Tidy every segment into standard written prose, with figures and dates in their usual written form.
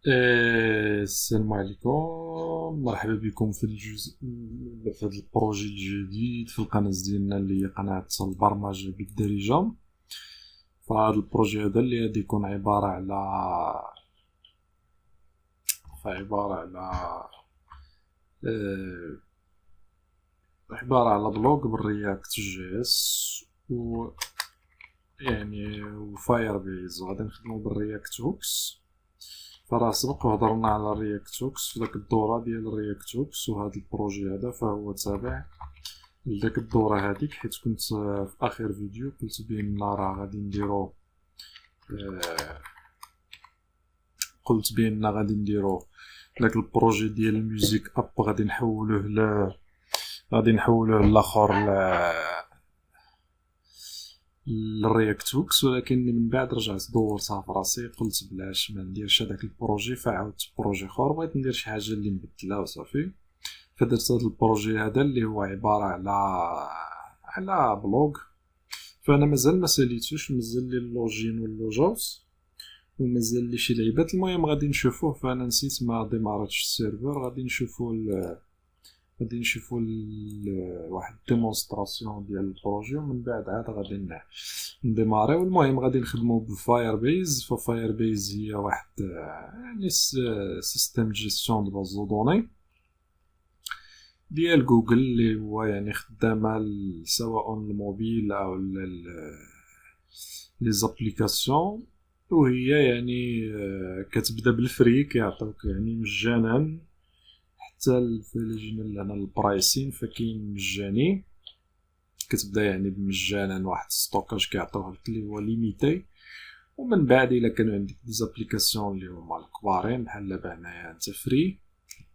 السلام عليكم. مرحبا بكم في في هذا البروجي الجديد في القناة ديالنا اللي هي قناة البرمجة بالدارجة. فهذا البروجي هذا اللي غادي يكون عبارة على آه، عبارة على بلوج بالرياكت جي اس و يعني وفاير بيز، وغادي نخدمو بالرياكت هوكس. فراه سبق وهضرنا على الرياكت هوكس في داك الدورة ديال الرياكت هوكس، وهذا البروجي هذا فهو تابع لديك الدورة هذيك، حيت كنت في آخر فيديو قلت بأن راه غادي نديرو آه، قلت بأن غادي نديرو داك البروجي ديال الميوزيك اب، غادي نحولوه لاخر للرياكت هوكس. ولكن من بعد رجعت دورتها في راسي، قلت بلاش ما نديرش هذاك البروجي، فعاودت بروجي اخر بغيت ندير شي حاجه اللي نبدلها وصافي. فدرت هذا البروجي هذا اللي هو عباره على بلوج. فانا مازال ما ساليتوش، مازال لي اللوجين واللوجوت، ومازال لي شي لعيبات. المهم غادي نشوفوه، فانا نسيت ما ديمارتش السيرفر. غادي نشوفوا واحد ديمونستراسيون ديال البروجي، ومن بعد عاد غادي نديماريو. المهم غادي نخدمو بفاير بيز. ففاير بيز هي واحد يعني سيستم جيستيون دو باز دو دوني ديال جوجل، اللي هو يعني خدامه سواء الموبيل او لي زابليكاسيون. وهي يعني كتبدا بالفري، كيعطيوك يعني مجانا. حتى إلا جينا لهنا البرايسين فكاين مجاني، كتبدا يعني بمجانا واحد ستوكاج كيعطيوه لك اللي هو ليميتي. ومن بعد الا كانوا عندك دي زابليكاسيون اللي هما الكبارين بحال دابا هنايا انت فري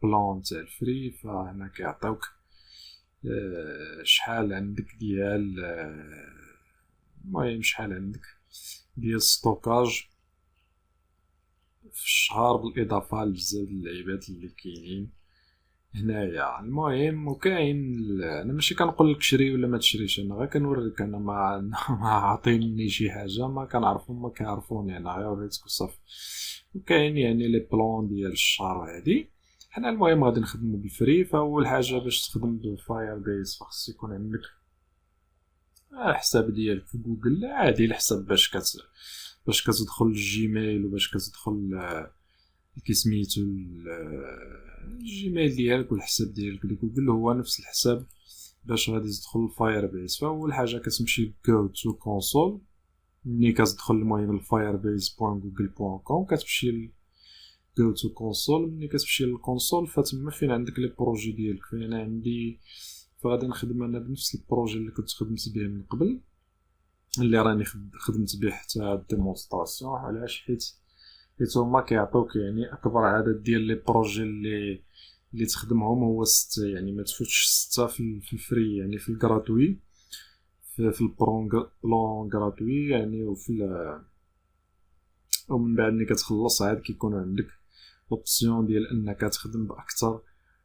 بلان تاع الفري، فهنا كيعطيوك شحال عندك ديال المهم شحال عندك ديال ستوكاج في الشهر، بالاضافه لبزاف د اللعيبات اللي كاينين هنايا. المهم وكاين انا ماشي كنقول لك شري ولا ما تشريش، انا غير كنوريك. انا ما عاطيني شي حاجه ما كنعرفهم ما كيعرفوني، انا غير وريتك وصافي. وكاين يعني لي بلان ديال الشهر هادي. حنا المهم غادي نخدمو بالفري. فاول حاجه باش تخدم بالفاير بيز فخص يكون عندك الحساب ديالك في جوجل عادي. الحساب باش كتدخل الجيميل، وباش كتدخل كيسميتو الجيميل ديالك والحساب ديالك لجوجل هو نفس الحساب باش غادي تدخل الفاير بيز. فاول حاجه كتمشي جو تو كونسول. ملي كتدخل المهم الfirebase.google.com كتمشي جو تو كونسول. ملي كتمشي للكونسول فتما فين عندك لي بروجي ديالك. فانا عندي فغادي نخدم انا بنفس البروجي اللي كنت خدمت به من قبل، اللي راني خدمت به حتى الديمونستراسيون. علاش؟ حيت هما كيعطوك يعني اكبر عدد ديال لي بروجي اللي تخدمهم هو 6. يعني ما تفوتش 6 في الفري، يعني في الجراتوي، في البلون جراتوي يعني. ومن بعد ملي كتخلص عاد كيكون عندك اوبسيون ديال انك تخدم باكثر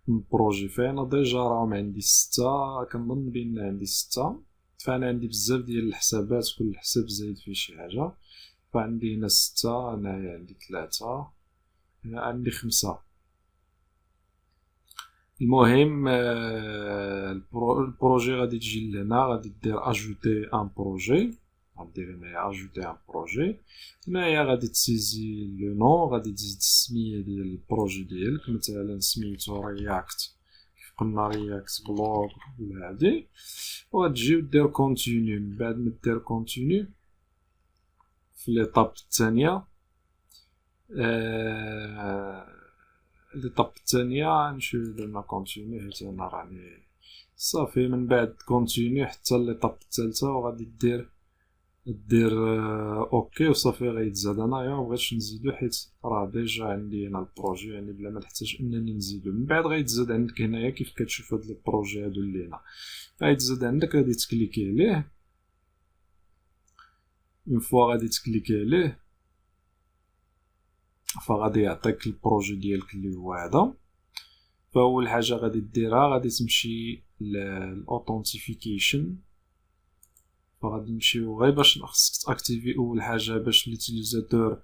من بروجي. فانا ديجا راهم عندي 6، كنظن بان عندي 6. فانا عندي بزاف ديال الحسابات، كل حساب زايد فيه شي حاجه. فعندي هنا 6، هنايا عندي 3، هنا عندي 5. المهم البروجي غادي تجي لهنا، غادي دير اجوتي ان بروجي. غدير هنايا اجوتي ان بروجي. هنايا غادي تسيزي لو نون، غادي تزيد السميه ديال البروجي ديالك، مثلا سميتو رياكت كيف قلنا رياكت بلوغ ولا هادي. وغتجي ودير كونتينيو. من بعد ما دير كونتينيو في ليطاب الثانيه ليطاب الثانيه نمشيو درنا كونتينيو حيت انا راني صافي. من بعد كونتينيو حتى ليطاب الثالثه، وغادي دير اوكي وصافي غيتزاد. انايا مبغيتش نزيدو حيت راه ديجا عندي هنا البروجي، يعني بلا ما نحتاج انني نزيدو. من بعد غيتزاد عندك هنايا كيف كتشوف هاد لي بروجي هادو اللي هنا، غيتزاد عندك غادي تكليكي عليه. اون فوا غادي تكليكي عليه فغادي يعطيك البروجي ديالك اللي هو هذا. فاول حاجه غادي ديرها غادي تمشي للاوثنتيفيكيشن. فغادي نمشيو غير باش خصك تاكتيفي اول حاجه باش ليوتيليزاتور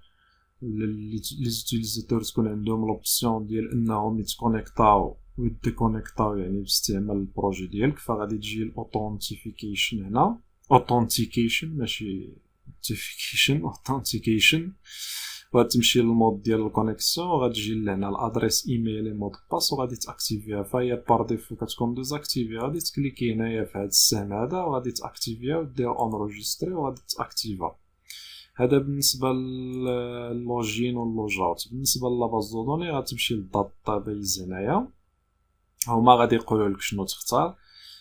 لي زوتيليزاتور تكون عندهم لوبسيون ديال انهم يتكونيكطاو ويديكونيكطاو يعني باستعمال البروجي ديالك. فغادي تجي الاوثنتيفيكيشن هنا، اوثنتيكيشن ماشي اوثنتيفيكيشن، اوثنتيكيشن. وغتمشي للمود ديال الكونيكسيون، وغتجي لهنا الادريس ايميل مود باس، وغادي تاكتيفيها. فهي بار ديفو كتكون ديزاكتيفي. غادي تكليكي هنايا في هذا السهم هذا، وغادي تاكتيفيها ودير اونروجستري، وغادي تاكتيفا. هذا بالنسبه للوجين واللوجاوت. بالنسبه لاباز دو دوني غتمشي للداتا بيز. هنايا هما غادي يقولوا لك شنو تختار.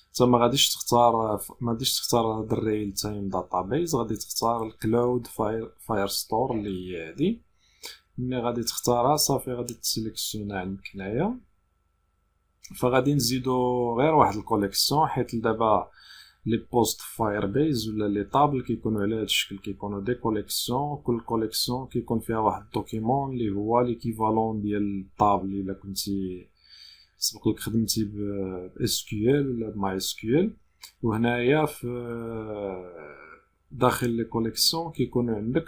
انت ما غاديش تختار هاد الريل تايم داتابيز، غادي تختار الكلاود فاير ستور اللي هي هادي. ملي غادي تختارها صافي غادي تسيليكسيونا عندك هنايا. فغادي نزيدو غير واحد الكوليكسيون، حيت دابا لي بوست فاير بيز ولا لي طابل كيكونوا على هاد الشكل، كيكونوا دي كوليكسيون. كل كوليكسيون كيكون فيها واحد الدوكيمون اللي هو ليكيفالون ديال الطابل. الا كنتي سبق لك خدمتي ب اس كيو ال ولا بماي اس كيو ال. وهنايا في داخل لي كوليكسيون كيكونوا عندك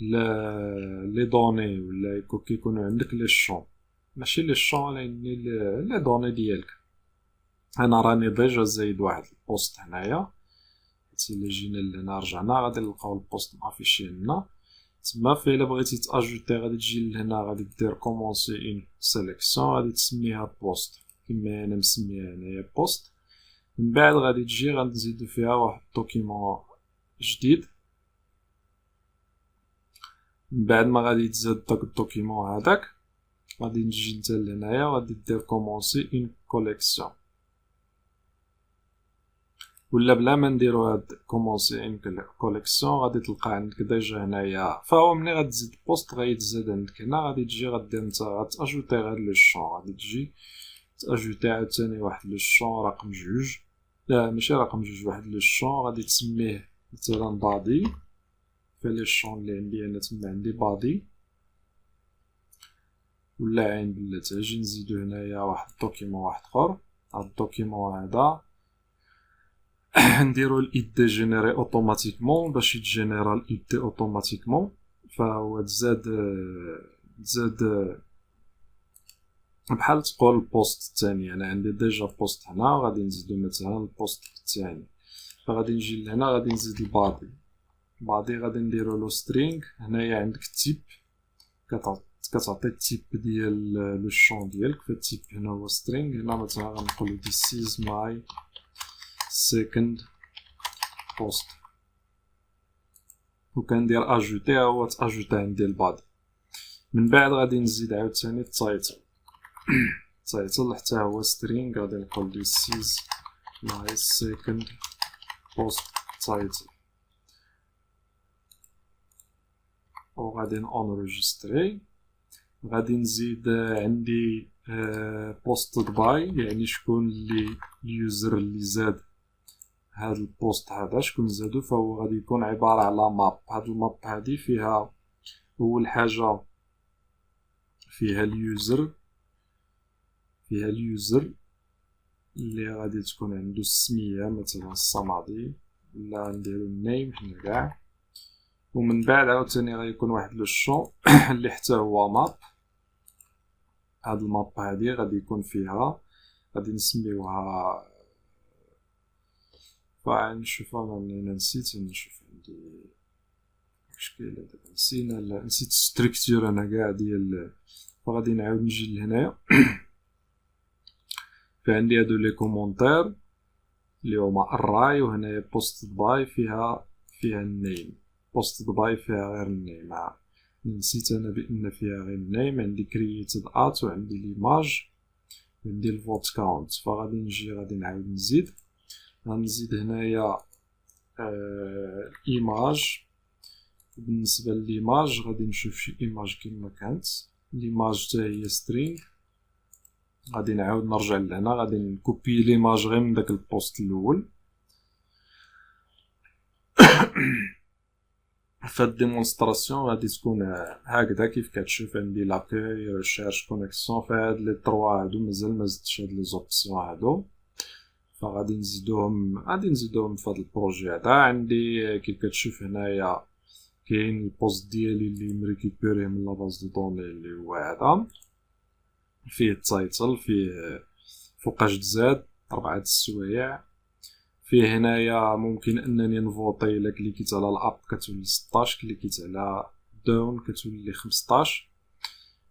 لي دوني، ولا كيكونوا عندك لي شون، ماشي لي شون يعني لي دوني ديالك. انا راني ديجا زايد واحد البوست هنايا. الا جينا لهنا رجعنا غادي نلقاو البوست مافيشي لنا تما. فإلا بغيتي تاجوتي غادي تجي لهنا، غادي دير كومونسي اون سيليكسيون، غادي تسميها بوست كما انا مسميها هنايا بوست. من بعد غادي تجي غنزيدو فيها واحد الدوكيمون جديد. من بعد ما غادي تزاد داك الدوكيمون هذاك غادي نجي نتا لهنايا، غادي دير كومونسي اون كوليكسيون، ولا بلا ما نديرو هاد كومونسي ان كوليكسيون غادي تلقى عندك ديجا هنايا. فهو ملي غتزيد بوست غيتزاد عندك هنا. غادي تجي غدير نتا غتاجوتي غير لو شون، غادي تجي تاجوتي عاوتاني واحد لو شون رقم جوج، لا ماشي رقم جوج، واحد لو شون غادي تسميه مثلا بادي. في لي شون اللي عندي انا تما عندي بادي ولا عين بلاتي. اجي نزيدو هنايا واحد الدوكيمون واحد اخر. هاد الدوكيمون هذا نديرو الايد دي جينيري اوتوماتيكمون باش يتجينيرا الايد دي اوتوماتيكمون. فهو تزاد بحال تقول البوست الثاني. انا عندي ديجا بوست هنا، غادي نزيدو مثلا البوست الثاني. فغادي نجي لهنا غادي نزيد البادي. غادي نديرو له سترينغ. هنايا عندك التيب، كتعطي التيب ديال لو شون ديالك. فالتيب هنا هو سترينغ. هنا مثلا غنقولو this is my second post، وكندير اجوتي. هو تاجوتي عندي البادي. من بعد غادي نزيد عاوتاني التايتل. التايتل حتى هو سترينغ. غادي نقول this is my second post title، وغادي نونجستري. غادي نزيد عندي بوست باي، يعني شكون اللي اليوزر اللي زاد هاد البوست هذا، شكون زادو. فهو غادي يكون عبارة على ماب. هاد الماب هادي فيها اول حاجة فيها اليوزر اللي غادي تكون عنده السمية مثلا الصمادي، ولا نديرو النيم حنا كاع. ومن بعد عاوتاني غيكون واحد لو شون اللي حتى هو ماب. هاد الماب هادي غادي يكون فيها، غادي نسميوها، فنشوفها. انا نسيت نشوف عندي مشكلة دابا، نسيت ستركتور انا كاع ديال. فغادي نعاود نجي لهنايا. فعندي هادو لي كومونتير اللي هما الراي، وهنايا بوست باي فيها النيم. بوست باي فيها غير النيم. نسيت انا بان فيها غير النيم. عندي كرييتد ات، وعندي ليماج، وعندي الفوت كاونت. فغادي نجي غادي نعاود غنزيد هنايا ايماج. بالنسبه لليماج غادي نشوف شي ايماج كما كانت. ليماج حتى هي سترينغ. غادي نعاود نرجع لهنا، غادي نكوبي ليماج غير من داك البوست الاول. فهاد ديمونستراسيون غادي تكون هكذا كيف كتشوف. عندي لاكاي، ريشيرش، كونيكسيون. فهاد لي تروا هادو مازال ما زدتش هاد لي زوبسيون هادو. فغادي نزيدوهم في هاد البروجي هذا. عندي كيف كتشوف هنايا كاين البوست ديالي اللي مريكوبيريه من لاباز دو دوني اللي هو هذا، فيه التايتل، فيه فوقاش تزاد 4 السوايع. فيه هنايا ممكن انني نفوطي. الا كليكيت على الاب كتولي 16، كليكيت على داون كتولي 15.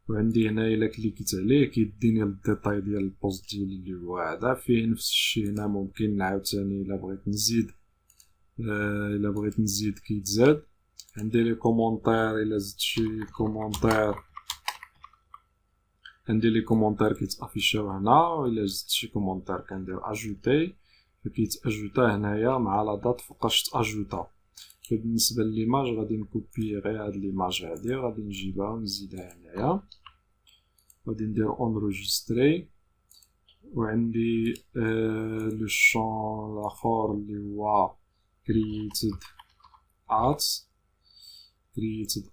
وعندي هنا الا كليكيت عليه كيديني الديتاي ديال البوست ديالي اللي هو هذا. فيه نفس الشيء هنا، ممكن عاوتاني الا بغيت نزيد كيتزاد. عندي لي كومونتير، الا زدت شي كومونتير عندي لي كومونتير كيتافيشاو هنا، والا زدت شي كومونتير كندير اجوتي فكيتاجوتا هنايا مع لا دات فوقاش تاجوتا. فبالنسبه لليماج غادي نكوبي غير هاد ليماج هادي، غادي نجيبها ونزيدها هنايا، غادي ندير اونريجستري. وعندي لو شون الاخر اللي هو created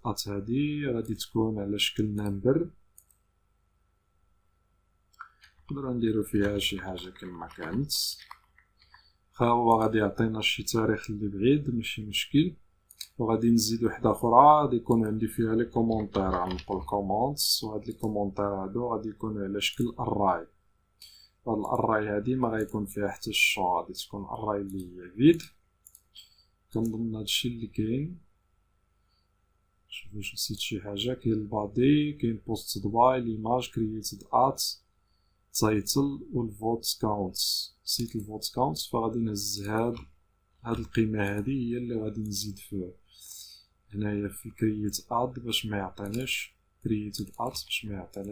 at هادي غادي تكون على شكل نمبر، نقدروا نديرو فيها شي حاجه كما كانت. هو غادي يعطينا شي تاريخ اللي بعيد، ماشي مشكل. وغادي نزيد وحده اخرى غادي يكون عندي فيها لي كومونتير، غنقول كومونتس، وهاد لي كومونتير هادو غادي يكونوا على شكل اراي. هاد الاراي هادي ما غيكون فيها حتى الشون، غادي تكون اراي اللي هي فيد. كنظن هادشي اللي كاين. شوف واش نسيت شي حاجه. كاين البادي، كاين بوست باي، ليماج كرييتد ات، تايتل، والفوت كاونت. نسيت الفوت كاونت، فغادي نهز هاد القيمه هادي هي اللي غادي نزيد في هنايا في كرييت اد باش ما يعطيناش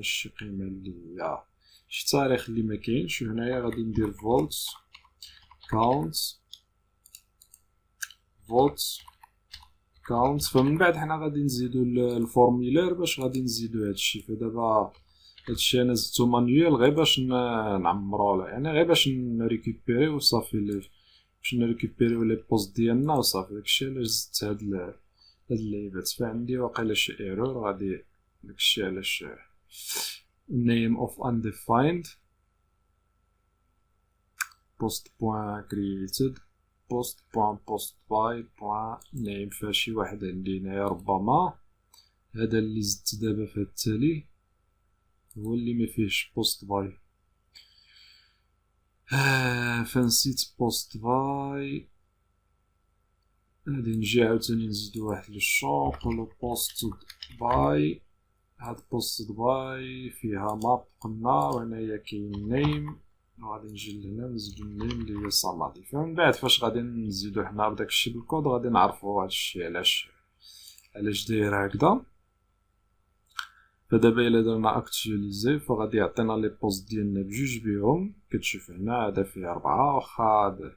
شي قيمه اللي هي شي تاريخ اللي ما كاينش. وهنايا غادي ندير فولت كاونت. فمن بعد حنا غادي نزيدو الفورميلير باش غادي نزيدو هادشي. فدابا هادشي انا زدتو مانيوال غير باش نعمرو، يعني غير باش نريكوبيري وصافي، باش نريكوبيريو لي بوست ديالنا وصافي. داكشي علاش زدت هاد اللعيبات. فعندي واقيلا شي ايرور، غادي داكشي علاش name of undefined post.created post.postby.name. فشي واحد عندي هنايا ربما هذا اللي زدت دابا في التالي هو اللي ما فيهش بوست باي. فنسيت بوست باي. غادي نجي عاوتاني نزيدو واحد للشون، نقولو بوست باي. هاد بوست باي فيها ماب قلنا، وهنايا كاين نيم، غادي نجي لهنا نزيدو النيم اللي هي صامادي. فمن بعد فاش غادي نزيدو حنا بداكشي بالكود غادي نعرفو هادشي علاش داير هكذا. فدابا الا درنا اكتواليزي فغادي يعطينا لي بوست ديالنا بجوج بيهم. كتشوف هنا هذا فيه 4، واخا هاد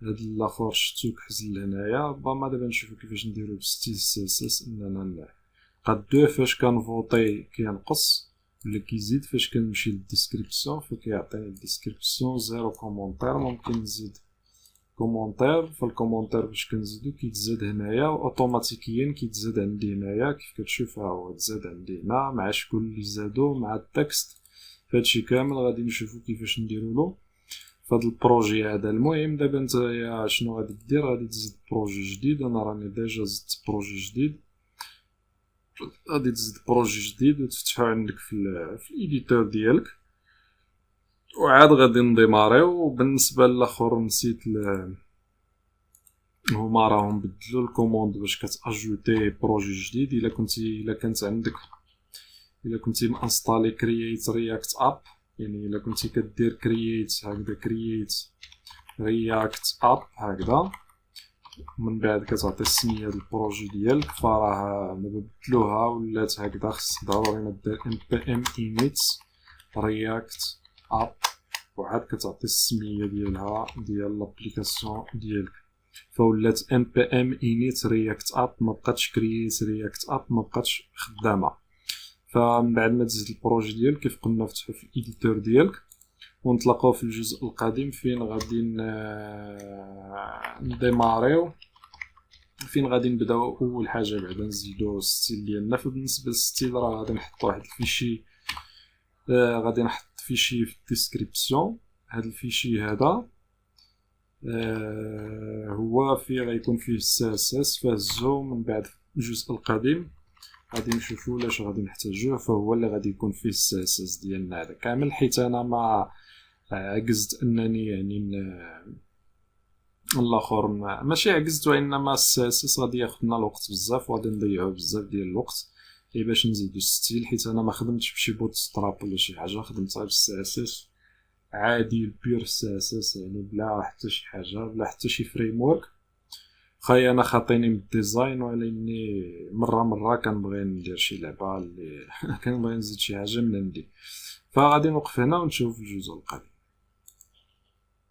الاخر شتو كحزل هنايا. ربما دابا نشوفو كيفاش نديرو بستيل سي اس اس، اننا قد دو فاش كنفوطي كينقص ولا كيزيد. فاش كنمشي للديسكريبسيون فكيعطيني الديسكريبسيون 0 كومونتير. ممكن نزيد كومونتير، فالكومونتير فاش كنزيدو كيتزاد هنايا اوتوماتيكيا كيتزاد عندي هنايا كيف كتشوف. ها هو تزاد عندي هنا مع شكون اللي زادو مع التكست. فهادشي كامل غادي نشوفو كيفاش نديرولو فهاد البروجي هذا. المهم دابا نتايا شنو غادي دير؟ غادي تزيد بروجي جديد. انا راني ديجا زدت بروجي جديد. غادي تزيد بروجي جديد وتفتحو عندك في الايديتور ديالك، وعاد غادي نديماريو. بالنسبه للاخر نسيت هما راهم بدلوا الكوموند باش كتاجوتي بروجي جديد. الا كنتي مانستالي كرييت رياكت اب، يعني الا كنتي كدير كرييت هكذا كرييت رياكت اب هكذا، من بعد كتعطي السميه ديال البروجي ديالك. فراه دابا بدلوها ولات هكذا، خصك ضروري ما دير npm init react app وعاد كتعطي السميه ديالها ديال لابليكاسيون ديالك. فولات npm init react app، ما بقاتش create react app، ما بقاتش خدامه. فمن بعد ما تزيد البروجي ديالك كيف قلنا فتحو في الايديتور ديالك، ونتلاقاو في الجزء القادم فين غادي نديماريو، فين غادي نبداو. اول حاجه بعدا نزيدو الستيل ديالنا. فبالنسبه للستيل راه غادي نحط واحد الفيشي، غادي نحط فيشي في الديسكريبسيون. هاد الفيشي هذا هو فيه غيكون فيه CSS فهزو من بعد الجزء القديم غادي نشوفو لاش غادي نحتاجوه، فهو اللي غادي يكون فيه CSS ديالنا هذا كامل، حيت انا ما عجزت انني يعني الاخر ماشي عجزت، وانما السياسس غادي ياخذنا الوقت بزاف وغادي نضيعو بزاف ديال الوقت باش نزيدو ستيل، حيت انا ما خدمتش بشي بوت ستراب ولا شي حاجه، خدمت غير بالسياسس عادي البيور CSS يعني بلا حتى شي حاجه بلا حتى شي فريم ورك. خاي انا خاطيني من الديزاين، ولاني مره كنبغي ندير شي لعبه اللي كنبغي نزيد شي حاجه من عندي، فغادي نوقف هنا ونشوف الجزء القادم.